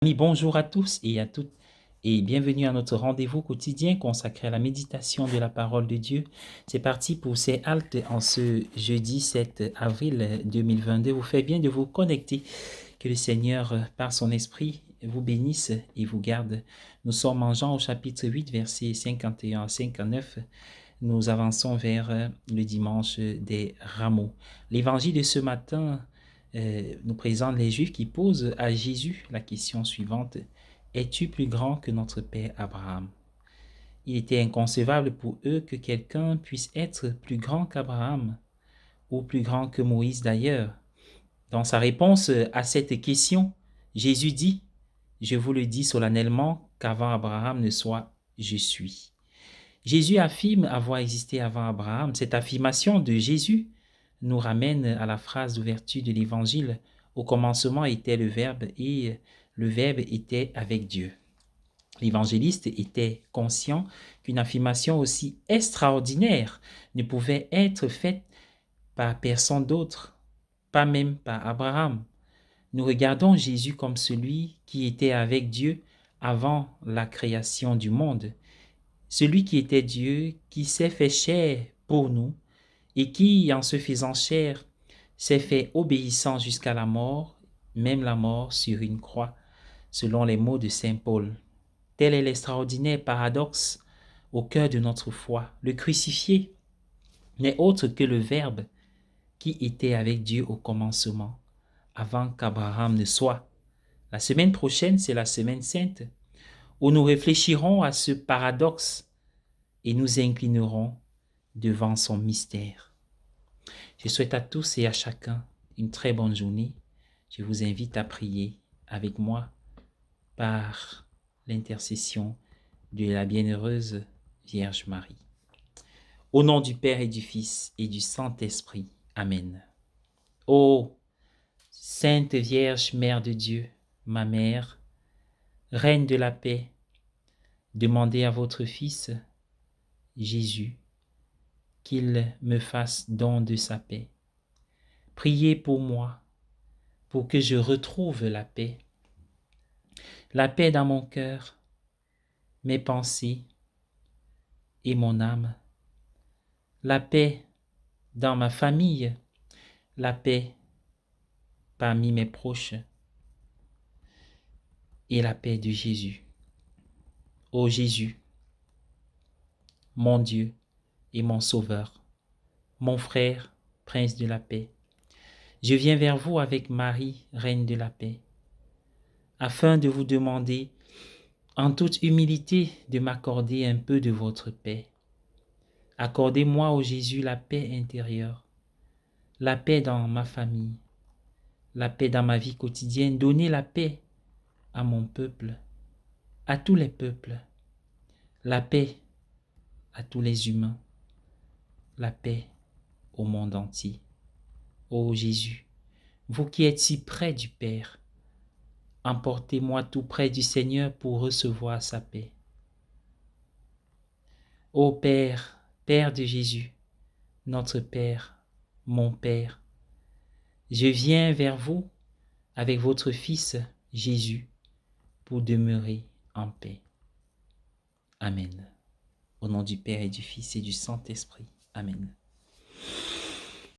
Amis, bonjour à tous et à toutes et bienvenue à notre rendez-vous quotidien consacré à la méditation de la parole de Dieu. C'est parti pour ces haltes en ce jeudi 7 avril 2022. Vous faites bien de vous connecter. Que le Seigneur, par son esprit, vous bénisse et vous garde. Nous sommes en Jean au chapitre 8, versets 51 à 59. Nous avançons vers le dimanche des rameaux. L'évangile de ce matin nous présente les Juifs qui posent à Jésus la question suivante. Es-tu plus grand que notre père Abraham? Il était inconcevable pour eux que quelqu'un puisse être plus grand qu'Abraham ou plus grand que Moïse d'ailleurs. Dans sa réponse à cette question, Jésus dit, je vous le dis solennellement qu'avant Abraham ne soit, je suis. Jésus affirme avoir existé avant Abraham. Cette affirmation de Jésus nous ramène à la phrase d'ouverture de l'Évangile. Au commencement était le Verbe et le Verbe était avec Dieu. L'évangéliste était conscient qu'une affirmation aussi extraordinaire ne pouvait être faite par personne d'autre, pas même par Abraham. Nous regardons Jésus comme celui qui était avec Dieu avant la création du monde. Celui qui était Dieu, qui s'est fait chair pour nous et qui, en se faisant chair, s'est fait obéissant jusqu'à la mort, même la mort sur une croix, selon les mots de saint Paul. Tel est l'extraordinaire paradoxe au cœur de notre foi. Le crucifié n'est autre que le Verbe qui était avec Dieu au commencement, avant qu'Abraham ne soit. La semaine prochaine, c'est la semaine sainte, où nous réfléchirons à ce paradoxe et nous inclinerons devant son mystère. Je souhaite à tous et à chacun une très bonne journée. Je vous invite à prier avec moi par l'intercession de la bienheureuse Vierge Marie. Au nom du Père et du Fils et du Saint-Esprit. Amen. Ô Sainte Vierge, Mère de Dieu, ma mère, Reine de la paix, demandez à votre Fils, Jésus, qu'il me fasse don de sa paix. Priez pour moi, pour que je retrouve la paix dans mon cœur, mes pensées et mon âme, la paix dans ma famille, la paix parmi mes proches et la paix de Jésus. Ô Jésus, mon Dieu et mon Sauveur, mon frère, Prince de la paix, je viens vers vous avec Marie, Reine de la paix, afin de vous demander en toute humilité de m'accorder un peu de votre paix. Accordez-moi, ô Jésus, la paix intérieure, la paix dans ma famille, la paix dans ma vie quotidienne. Donnez la paix à mon peuple, à tous les peuples, la paix à tous les humains, la paix au monde entier. Ô Jésus, vous qui êtes si près du Père, emportez-moi tout près du Seigneur pour recevoir sa paix. Ô Père, Père de Jésus, notre Père, mon Père, je viens vers vous avec votre Fils Jésus pour demeurer en paix. Amen. Au nom du Père et du Fils et du Saint-Esprit. Amen.